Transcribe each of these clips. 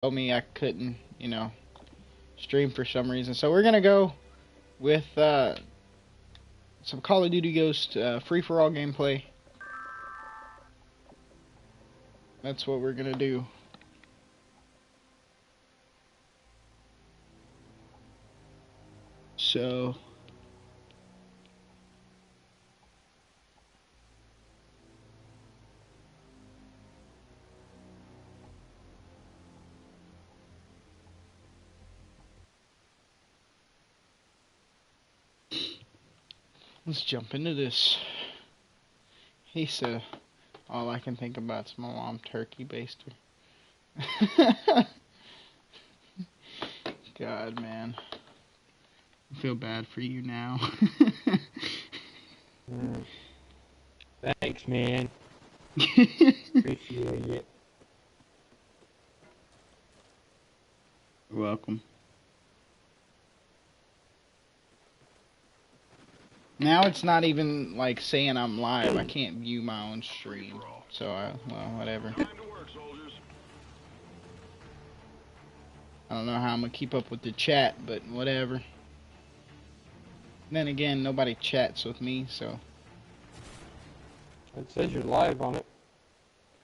told me I couldn't, stream for some reason. So we're gonna go with some Call of Duty Ghost free-for-all gameplay. That's what we're gonna do. So let's jump into this. He said, all I can think about is my mom turkey baster. God, man. I feel bad for you now. Thanks, man. Appreciate it. You're welcome. Now it's not even like saying I'm live. I can't view my own stream. So, well, whatever. I don't know how I'm gonna keep up with the chat, but whatever. Then again, nobody chats with me, so. It says you're live on it.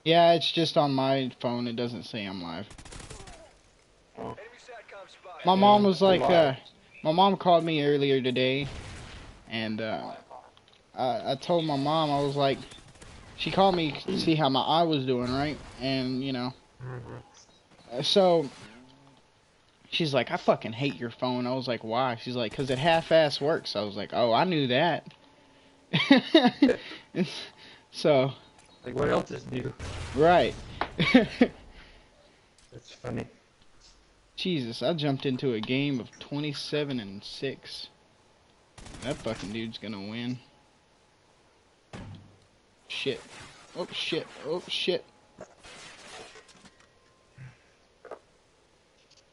Yeah, it's just on my phone. It doesn't say I'm live. Oh. My mom was like, my mom called me earlier today, and I told my mom, I was like, she called me to see how my eye was doing, right? And, so she's like, I fucking hate your phone. I was like, why? She's like, 'cause it half-ass works. I was like, oh, I knew that. So. Like, what else is new? Right. That's funny. Jesus, I jumped into a game of 27-6. That fucking dude's gonna win. Shit. Oh, shit. Oh, shit.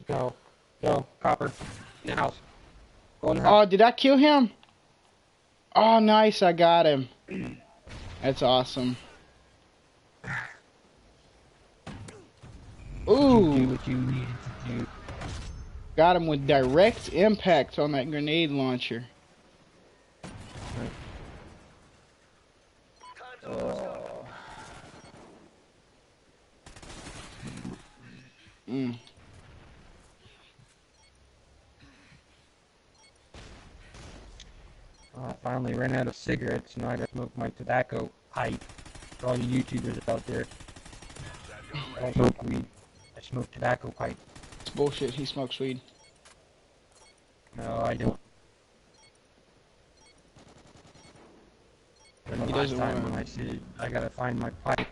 Go. Copper. In the house. Go in the house. Oh, did I kill him? Oh, nice. I got him. That's awesome. Ooh. You do what you needed to do. Got him with direct impact on that grenade launcher. Oh. I finally ran out of cigarettes. Now I gotta smoke my tobacco pipe. For all you YouTubers out there. I don't smoke weed. I smoke tobacco pipe. It's bullshit. He smokes weed. No, I don't. The last time when I said I gotta find my pipe,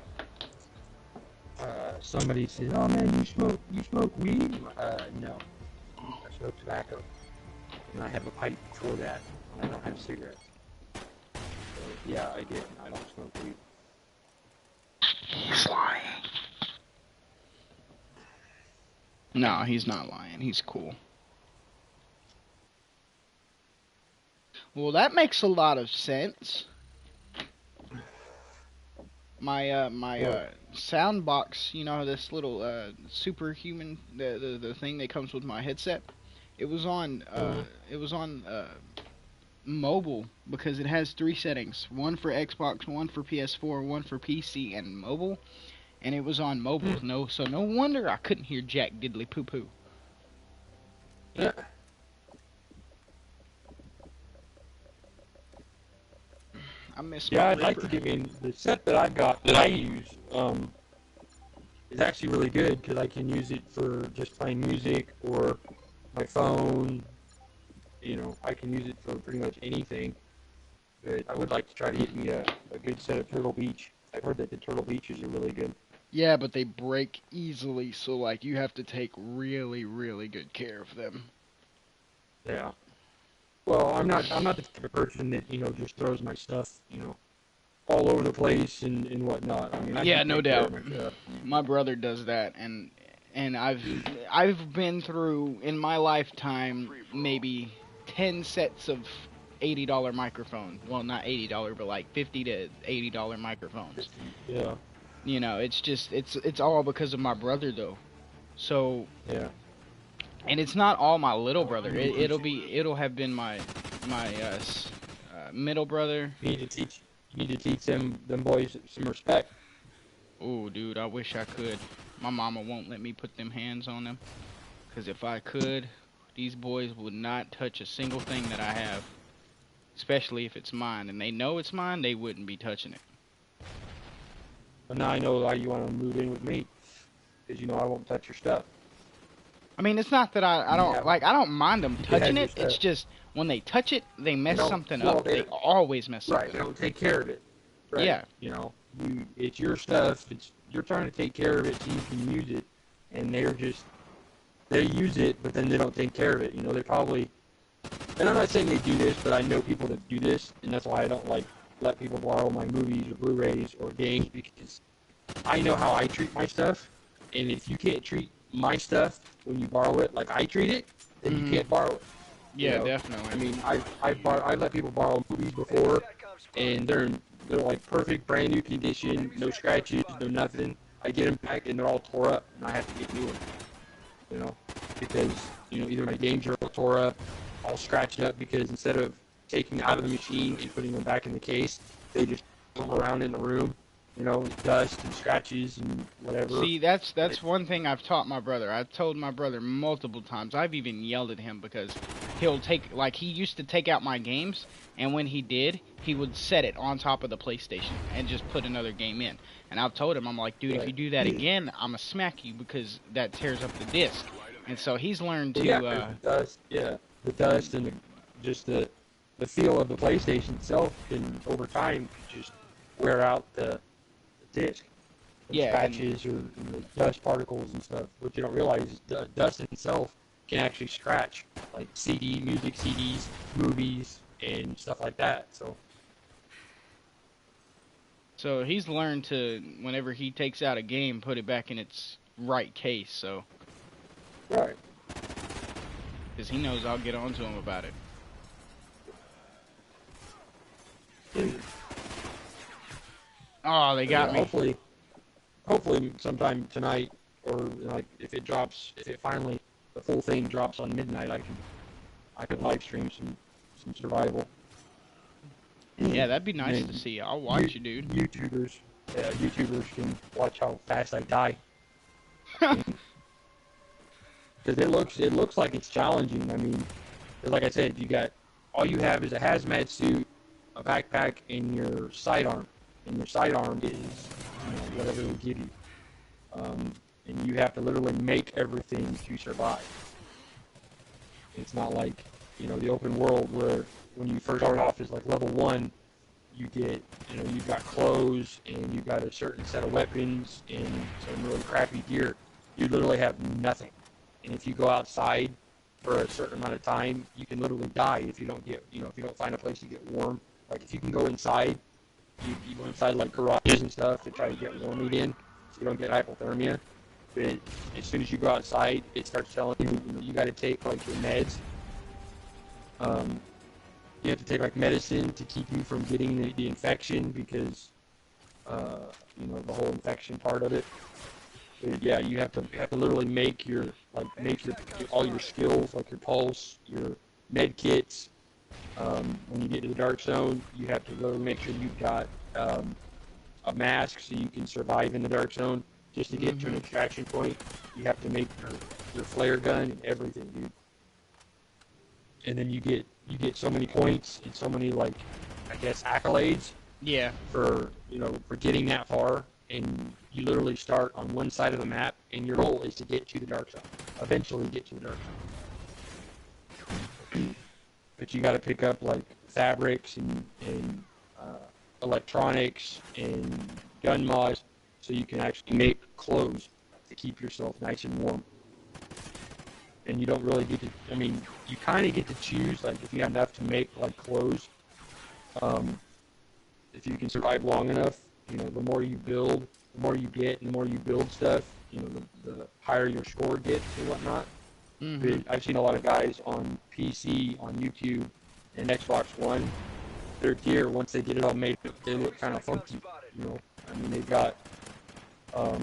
somebody said, "Oh man, you smoke weed?" No, I smoke tobacco, and I have a pipe for that. And I don't have cigarettes. So, yeah, I did. I don't smoke weed. He's lying. No, he's not lying. He's cool. Well, that makes a lot of sense. My sound box, this little superhuman, the thing that comes with my headset. It was on mobile because it has 3 settings: one for Xbox, one for PS4, one for PC and mobile. And it was on mobile. So no wonder I couldn't hear Jack Diddley Poo Poo. Yeah. I miss. Yeah, I'd like to give in the set that I got that I use. Is actually really good because I can use it for just playing music or my phone. I can use it for pretty much anything. But I would like to try to get me a good set of Turtle Beach. I've heard that the Turtle Beaches are really good. Yeah, but they break easily, so like you have to take really, really good care of them. Yeah. Well, I'm not the type of person that just throws my stuff all over the place and whatnot. I mean, yeah, no doubt. My brother does that, and I've been through in my lifetime maybe 10 sets of $80 microphones. Well, not $80, but like $50 to $80 microphones. Yeah. It's just it's all because of my brother though. So, Yeah. and it's not all my little So brother. It'll have been my middle brother. you need to teach them boys some respect. Oh, dude, I wish I could. My mama won't let me put them hands on them. 'Cause if I could, these boys would not touch a single thing that I have. Especially if it's mine. And they know it's mine, they wouldn't be touching it. But now I know why you want to move in with me, because you know I won't touch your stuff. I mean, it's not that I You don't have, like, I don't mind them you can touching have your it. It's stuff. just when they touch it, they They mess don't, something well, up. they They don't, always mess right, something they up. don't take care of it. Right. Yeah. You know, it's your stuff. You're trying to take care of it so you can use it, and they use it, but then they don't take care of it. You know, they probably, and I'm not saying they do this, but I know people that do this, and that's why I don't like let people borrow my movies or Blu-rays or games, because I know how I treat my stuff, and if you can't treat my stuff when you borrow it like I treat it, then you Mhm. can't borrow it. You Yeah, know, I definitely. mean, I let people borrow movies before, and they're like perfect, brand new condition, no scratches, no nothing. I get them back and they're all tore up, and I have to get new ones. You know, because either my games are all tore up, all scratched up, because instead of taking them out of the machine and putting them back in the case, they just roll around in the room. You know, dust and scratches and whatever. See, that's one thing I've taught my brother. I've told my brother multiple times. I've even yelled at him because he'll take, like, he used to take out my games, and when he did, he would set it on top of the PlayStation and just put another game in. And I've told him, I'm like, dude, if you Right. do that again, I'ma smack you because that tears up the disc. And so he's learned Well, yeah, to, 'cause the dust and just the feel of the PlayStation itself can over time just wear out the disc from yeah, and scratches or dust particles and stuff. What you don't realize is the dust itself can actually scratch like music CDs, movies, and stuff like that. So so he's learned to, whenever he takes out a game, put it back in its right case. So, right. because he knows I'll get on to him about it. Oh, they But yeah, got me. hopefully sometime tonight, or like if it finally the full thing drops on midnight, I could live stream some survival. Yeah, that'd be And nice to then see. I'll watch you, dude. YouTubers can watch how fast I die, because it looks like it's challenging. I mean, 'cause like I said, all you have is a hazmat suit, a backpack, and your sidearm, and your sidearm is whatever they give you, and you have to literally make everything to survive. It's not like the open world where when you first start off as like level 1, you get you've got clothes and you've got a certain set of weapons and some really crappy gear. You literally have nothing, and if you go outside for a certain amount of time, you can literally die if you don't if you don't find a place to get warm. Like if you can go inside, you go inside like garages and stuff to try to get warm again, so you don't get hypothermia. But as soon as you go outside, it starts telling you got to take like your meds. Um, you have to take like medicine to keep you from getting the infection, because the whole infection part of it. But yeah, you have to literally make all your skills, like your pulse, your med kits. When you get to the dark zone, you have to literally make sure you've got a mask so you can survive in the dark zone. Just to get to an Mhm. extraction point, you have to make your flare gun and everything, dude. And then you get so many points and so many, like, I guess, accolades Yeah. for getting that far. And you literally start on one side of the map, and your goal is to get to the dark zone. Eventually get to the dark zone. But you got to pick up like fabrics and electronics and gun mods, so you can actually make clothes to keep yourself nice and warm. And you don't really get to, I mean, you kind of get to choose, like, if you have enough to make, like, clothes. Um, if you can survive long enough, the more you build, the more you get, and the more you build stuff, the higher your score gets and whatnot. But Mhm. I've seen a lot of guys on PC, on YouTube, and Xbox One. Their gear, once they get it all made, they look kind of funky. I mean, they've got um,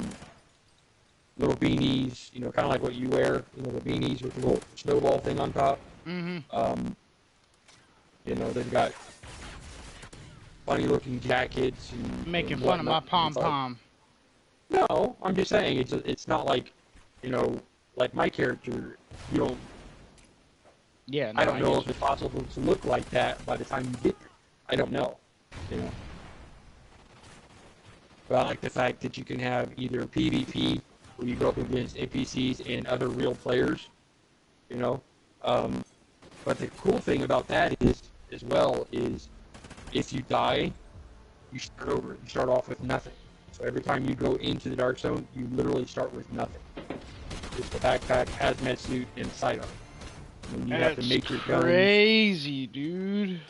little beanies, you know, kind of like what you wear, you know, the beanies with the little snowball thing on top. Mm-hmm. You know, they've got funny looking jackets Making and fun of my whatnot. It's like, pom-pom. no, I'm just saying it's not like, you know, like my character. You don't. Yeah, I no, don't I know get if it's possible to look like that by the time you get there. I don't know. You know. But I like the fact that you can have either PvP, where you go up against NPCs and other real players. You know. But the cool thing about that is, as well, is if you die, you start over. You start off with nothing. So every time you go into the dark zone, you literally start with nothing. Just a backpack, hazmat suit, and sidearm. And you have to That's make your guns. crazy, dude.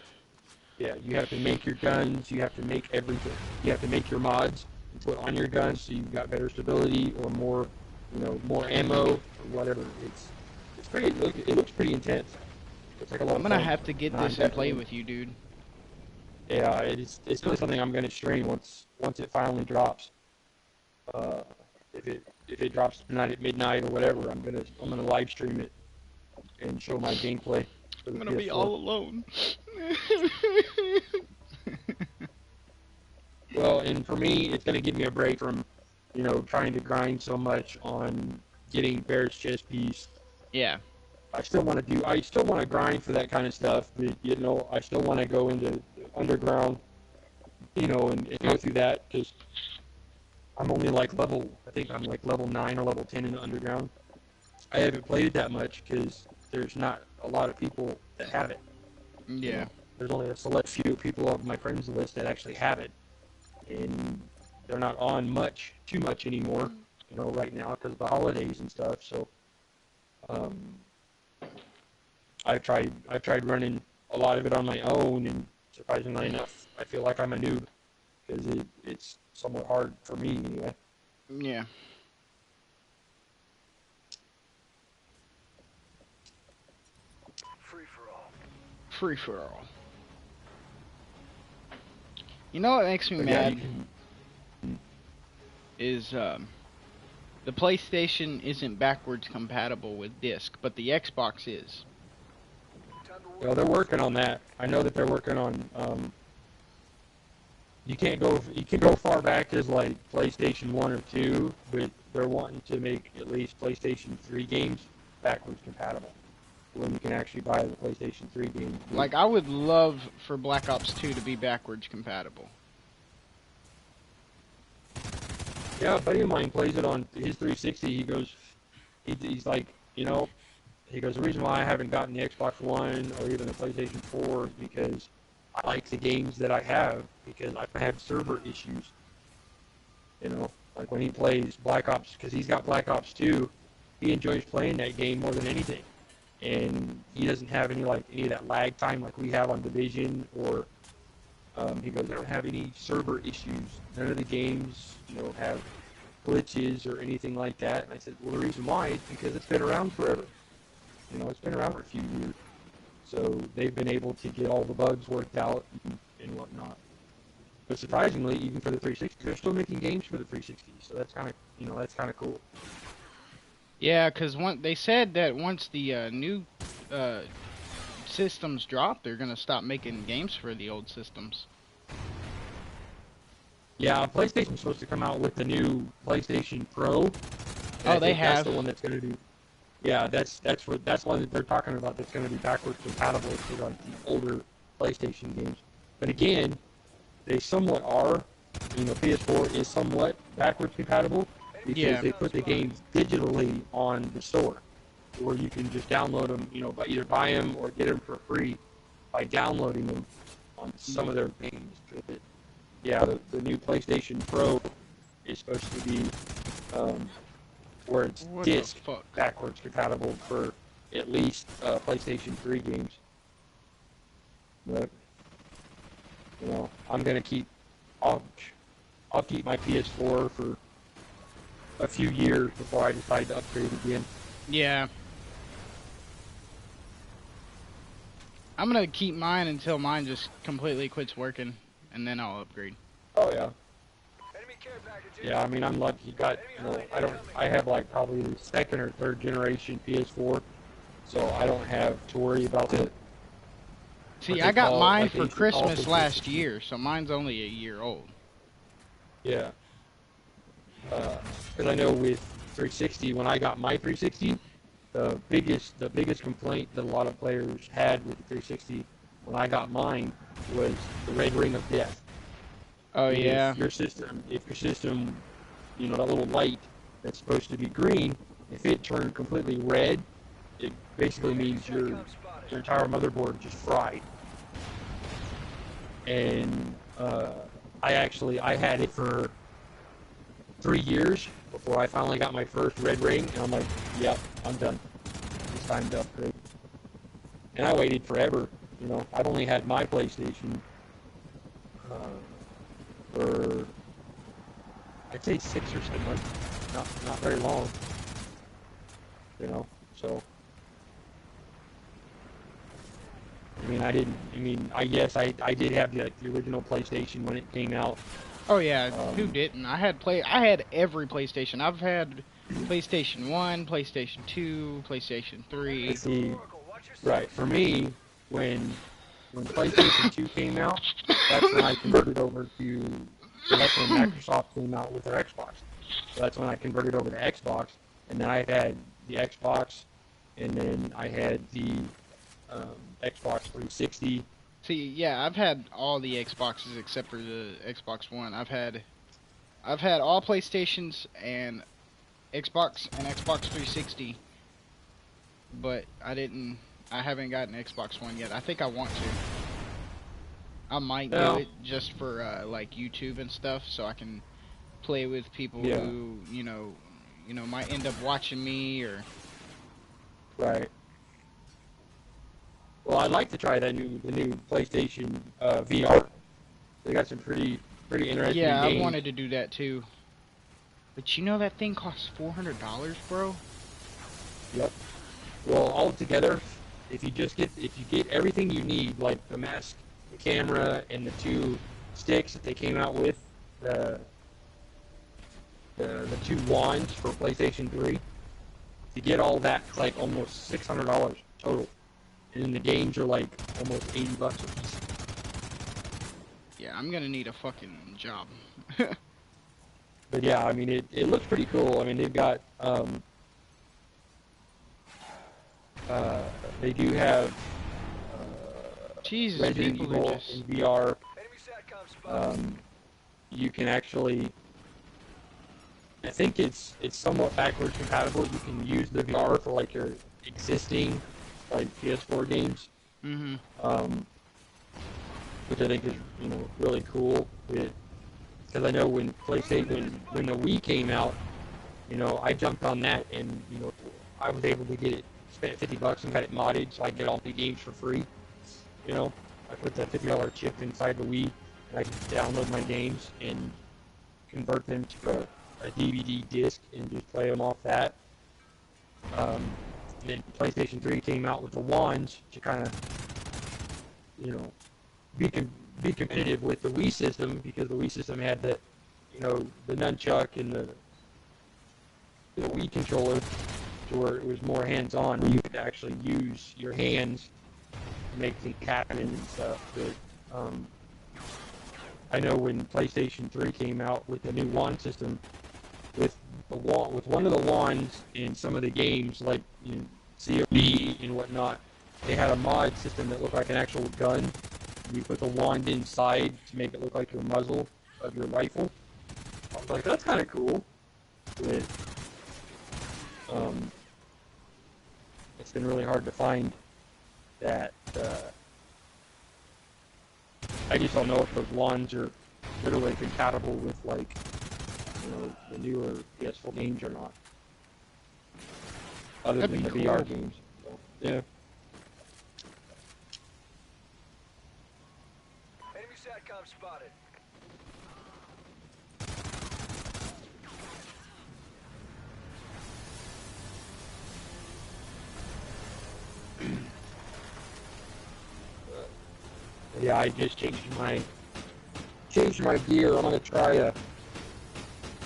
Yeah, you have to make your guns. You have to make everything. You have to make your mods and put on your guns so you've got better stability or more, you know, more ammo or whatever. It's pretty. It looks pretty intense. It's like a lot I'm of gonna fun. have to get And I'm this and play definitely, with you, dude. yeah, it's really something I'm gonna stream once it finally drops. Uh, if it drops tonight at midnight or whatever, I'm gonna live stream it and show my gameplay for I'm the gonna be PS4. all alone. Well, and for me, it's gonna give me a break from, you know, trying to grind so much on getting Bear's chest piece. Yeah. I still want to grind for that kind of stuff, but you know, I still want to go into underground, you know, and go through that because I'm only like I think I'm like level 9 or level 10 in the underground. I haven't played it that much because there's not a lot of people that have it. You Yeah. know, there's only a select few people on my friends list that actually have it, and they're not on too much anymore. You know, right now because of the holidays and stuff. So, um, I've tried running a lot of it on my own, and surprisingly enough, I feel like I'm a noob because it's somewhat hard for me anyway. Yeah. Free for all. You know what makes me But yeah, you mad can. is the PlayStation isn't backwards compatible with disc, but the Xbox is. You know, they're working on that. I know that they're working on. You can't go. You can go far back as like PlayStation 1 or 2, but they're wanting to make at least PlayStation 3 games backwards compatible, when you can actually buy the PlayStation 3 game. Like, I would love for Black Ops 2 to be backwards compatible. Yeah, a buddy of mine plays it on his 360. He goes, he's like, you know, he goes, the reason why I haven't gotten the Xbox One or even the PlayStation 4 is because I like the games that I have because I have server issues. You know, like when he plays Black Ops, because he's got Black Ops 2, he enjoys playing that game more than anything. And he doesn't have any of that lag time like we have on Division or he goes, I don't have any server issues. None of the games, you know, have glitches or anything like that. And I said, well, the reason why is because it's been around forever. You know, it's been around for a few years. So they've been able to get all the bugs worked out and whatnot. But surprisingly, even for the 360, they're still making games for the 360. So that's kind of, you know, that's kind of cool. Yeah, because they said that once the new uh, systems drop, they're gonna stop making games for the old systems. Yeah, PlayStation's supposed to come out with the new PlayStation Pro. And Oh, I they think that's have. the one that's going to be. Yeah, that's one that they're talking about. That's going to be backwards compatible to like the older PlayStation games. But again, they somewhat are. You know, PS4 is somewhat backwards compatible because Yeah. they put the games digitally on the store, where you can just download them. You know, either buy them or get them for free by downloading them on some of their games. Yeah, the new PlayStation Pro is supposed to be where it's What the disc fuck? backwards compatible for at least PlayStation 3 games. But you know, I'll I'll keep my PS4 for a few years before I decide to upgrade again. Yeah. I'm gonna keep mine until mine just completely quits working, and then I'll upgrade. Oh yeah. Yeah, I mean, I'm lucky. You got, I have like probably the second or third generation PS4, so I don't have to worry about what See, they I got call, mine like they for used to call Christmas the last 360. year, so mine's only a year old. Yeah. Because I know with 360, when I got my 360, the biggest complaint that a lot of players had with the 360 when I got mine was the red ring of death. Oh yeah. If your system, that little light that's supposed to be green, if it turned completely red, it basically means your entire motherboard just fried. And I had it for 3 years before I finally got my first red ring, and I'm like, yep, I'm done. It's time to upgrade. And I waited forever. I've only had my PlayStation for, I'd say 6 or 7 months. Not very long. So I guess I did have the original PlayStation when it came out. Oh yeah, who Um, didn't? I had every PlayStation. I've had PlayStation 1, PlayStation 2, PlayStation 3. let's see, right, for me, when PlayStation 2 came out, that's when I converted over to, that's when Microsoft came out with their Xbox. So that's when I converted over to Xbox, and then I had the Xbox, and then I had the Xbox 360. See, yeah, I've had all the Xboxes except for the Xbox One. I've had all PlayStations and Xbox 360, but I haven't gotten Xbox One yet. I think I want to. I might do Now, it just for like YouTube and stuff, so I can play with people yeah, who might end up watching me or. right. Well, I'd like to try the new PlayStation VR. They got some pretty interesting Yeah, I've games. wanted to do that too. But you know that thing costs $400, bro. Yep. Well, altogether, if you get everything you need, like the mask, the camera, and the two sticks that they came out with, the the two wands for PlayStation 3, to get all that, it's like almost $600 total. And the games are like almost $80 a piece. Yeah, I'm gonna need a fucking job. But yeah, I mean, it looks pretty cool. I mean, they've got, uh, they do have Jesus, Resident people are Evil just. in VR. Um, you can actually, I think it's somewhat backwards compatible. You can use the VR for like your existing like PS4 games, Mhm. um, which I think is really cool. Because I know when PlayStation when the Wii came out, I jumped on that and I was able to get it, spent $50 and got it modded, so I get all the games for free. I put that $50 chip inside the Wii, and I could download my games and convert them to a DVD disc and just play them off that. Um, then PlayStation 3 came out with the wands to kind of, be be competitive with the Wii system, because the Wii system had the nunchuck and the Wii controller, to where it was more hands-on, where you could actually use your hands to make things happen and stuff. But I know when PlayStation 3 came out with the new wand system, with with one of the wands in some of the games, like COD and whatnot, they had a mod system that looked like an actual gun. You put the wand inside to make it look like your muzzle of your rifle. I was like, that's kind of cool. But um, it's been really hard to find that. I just don't know if those wands are literally compatible with like the newer PS4 games or not, other That'd than be the cool. VR games. So, yeah. Enemy SATCOM spotted. Yeah, I just changed my gear. I'm gonna try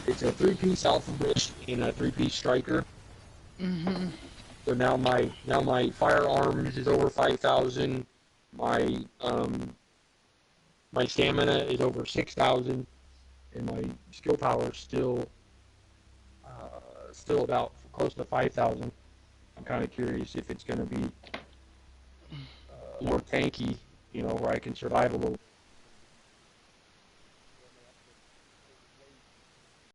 it's a 3-piece Alpha Bush and a 3-piece Striker. Mm-hmm. So now my firearms is over 5,000. My my stamina is over 6,000, and my skill power is still about close to 5,000. I'm kind of curious if it's going to be more tanky, where I can survive a little